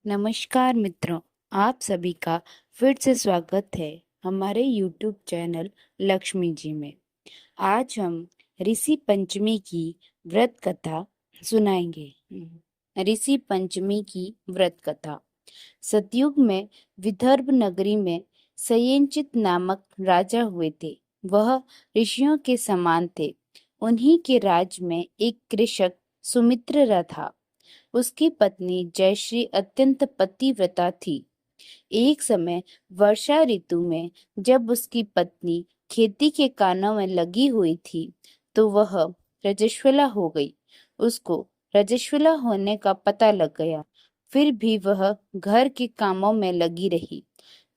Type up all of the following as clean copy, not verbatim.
नमस्कार मित्रों, आप सभी का फिर से स्वागत है हमारे YouTube चैनल लक्ष्मी जी में। आज हम ऋषि पंचमी की व्रत कथा सुनाएंगे। ऋषि पंचमी की व्रत कथा। सतयुग में विदर्भ नगरी में संयंचित नामक राजा हुए थे। वह ऋषियों के समान थे। उन्हीं के राज में एक कृषक सुमित्र था। उसकी पत्नी जयश्री अत्यंत पतिव्रता थी। एक समय वर्षा ऋतु में जब उसकी पत्नी खेती के कामों में लगी हुई थी, तो वह रजस्वला हो गई। उसको रजस्वला होने का पता लग गया, फिर भी वह घर के कामों में लगी रही।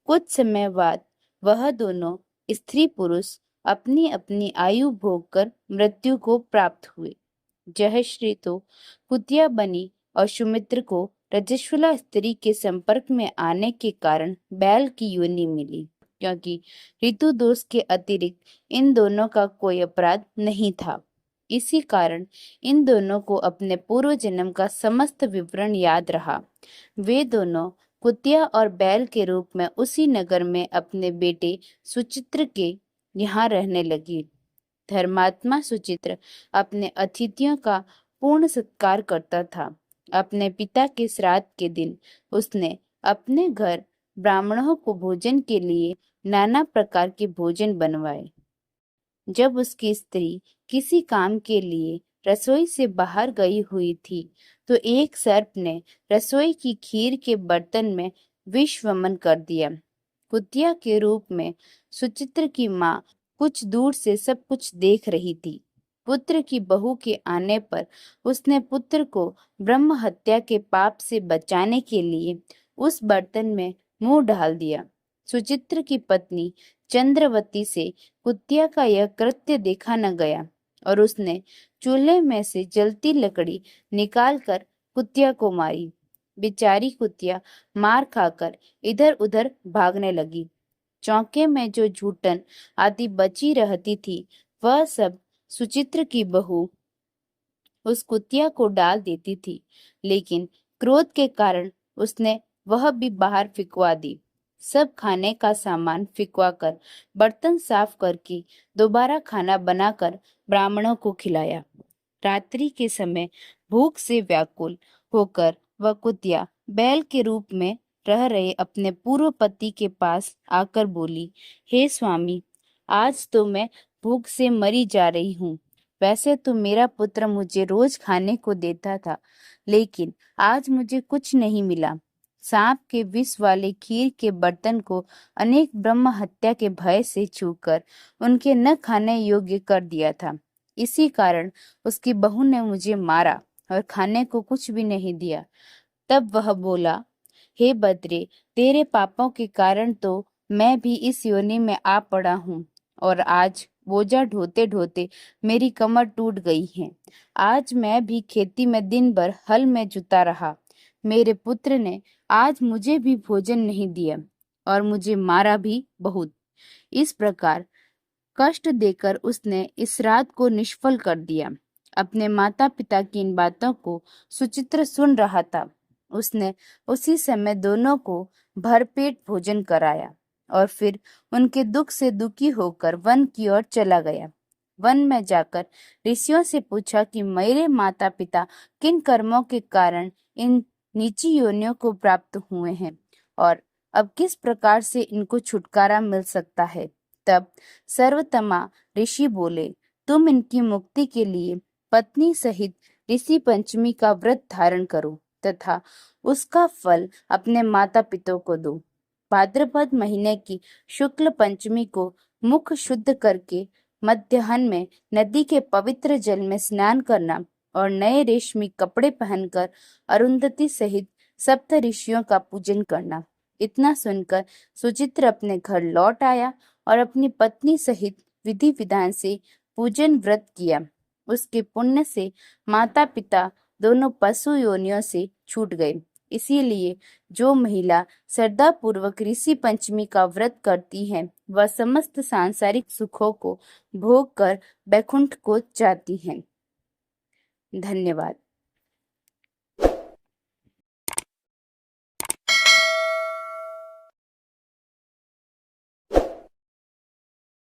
कुछ समय बाद वह दोनों स्त्री पुरुष अपनी अपनी आयु भोग कर मृत्यु को प्राप्त हुए। जयश्री तो कुतिया बनी और सुमित्र को रजस्वला स्त्री के संपर्क में आने के कारण बैल की योनि मिली, क्योंकि ऋतु दोष के अतिरिक्त इन दोनों का कोई अपराध नहीं था। इसी कारण इन दोनों को अपने पूर्व जन्म का समस्त विवरण याद रहा। वे दोनों कुतिया और बैल के रूप में उसी नगर में अपने बेटे सुचित्र के यहाँ रहने लगी। धर्मात्मा सुचित्र अपने अतिथियों का पूर्ण सत्कार करता था। अपने पिता के श्राद्ध के दिन उसने अपने घर ब्राह्मणों को भोजन के लिए नाना प्रकार के भोजन बनवाए। जब उसकी स्त्री किसी काम के लिए रसोई से बाहर गई हुई थी, तो एक सर्प ने रसोई की खीर के बर्तन में विष वमन कर दिया। कुतिया के रूप में सुचित्र की माँ कुछ दूर से सब कुछ देख रही थी। पुत्र की बहू के आने पर उसने पुत्र को ब्रह्म हत्या के पाप से बचाने के लिए उस बर्तन में मुंह डाल दिया। सुचित्र की पत्नी चंद्रवती से कुतिया का यह कृत्य देखा न गया और उसने चूल्हे में से जलती लकड़ी निकालकर कुतिया को मारी। बेचारी कुतिया मार खाकर इधर उधर भागने लगी। चौके में जो जूठन आदि बची रहती थी, वह सब सुचित्र की बहू उस कुतिया को डाल देती थी, लेकिन क्रोध के कारण उसने वह भी बाहर फिकवा दी। सब खाने का सामान फिकवा कर बर्तन साफ करके दोबारा खाना बनाकर ब्राह्मणों को खिलाया। रात्रि के समय भूख से व्याकुल होकर वह कुतिया बैल के रूप में रह रहे अपने पूर्व पति के पास आकर बोली, हे स्वामी, आज तो मैं भूख से मरी जा रही हूँ। वैसे तो मेरा पुत्र मुझे रोज खाने को देता था, लेकिन आज मुझे कुछ नहीं मिला। सांप के विष वाले खीर के बर्तन को अनेक ब्रह्म हत्या के भय से छूकर उनके न खाने योग्य कर दिया था। इसी कारण उसकी बहू ने मुझे मारा और खाने को कुछ भी नहीं दिया। तब वह बोला, हे बद्रे, तेरे पापों के कारण तो मैं भी इस योनि में आ पड़ा हूँ और आज बोझा ढोते ढोते मेरी कमर टूट गई है। आज मैं भी खेती में दिन भर हल में जुता रहा। मेरे पुत्र ने आज मुझे भी भोजन नहीं दिया और मुझे मारा भी बहुत। इस प्रकार कष्ट देकर उसने इस रात को निष्फल कर दिया। अपने माता पिता की इन बातों को सुचित्र सुन रहा था। उसने उसी समय दोनों को भरपेट भोजन कराया और फिर उनके दुख से दुखी होकर वन की ओर चला गया। वन में जाकर ऋषियों से पूछा कि मेरे माता पिता किन कर्मों के कारण इन नीची योनियों को प्राप्त हुए हैं और अब किस प्रकार से इनको छुटकारा मिल सकता है। तब सर्वतमा ऋषि बोले, तुम इनकी मुक्ति के लिए पत्नी सहित ऋषि पंचमी का व्रत धारण करो तथा उसका फल अपने माता पिता को दो। भाद्रपद महीने की शुक्ल पंचमी को मुख शुद्ध करके मध्याह्न में नदी के पवित्र जल में स्नान करना और नए रेशमी कपड़े पहनकर अरुंधति सहित सप्त ऋषियों का पूजन करना। इतना सुनकर सुचित्र अपने घर लौट आया और अपनी पत्नी सहित विधि विधान से पूजन व्रत किया। उसके पुण्य से माता पिता दोनों पशु योनियों से छूट गए। इसीलिए जो महिला श्रद्धा पूर्वक ऋषि पंचमी का व्रत करती है, वह समस्त सांसारिक सुखों को भोग कर वैकुंठ को जाती है। धन्यवाद।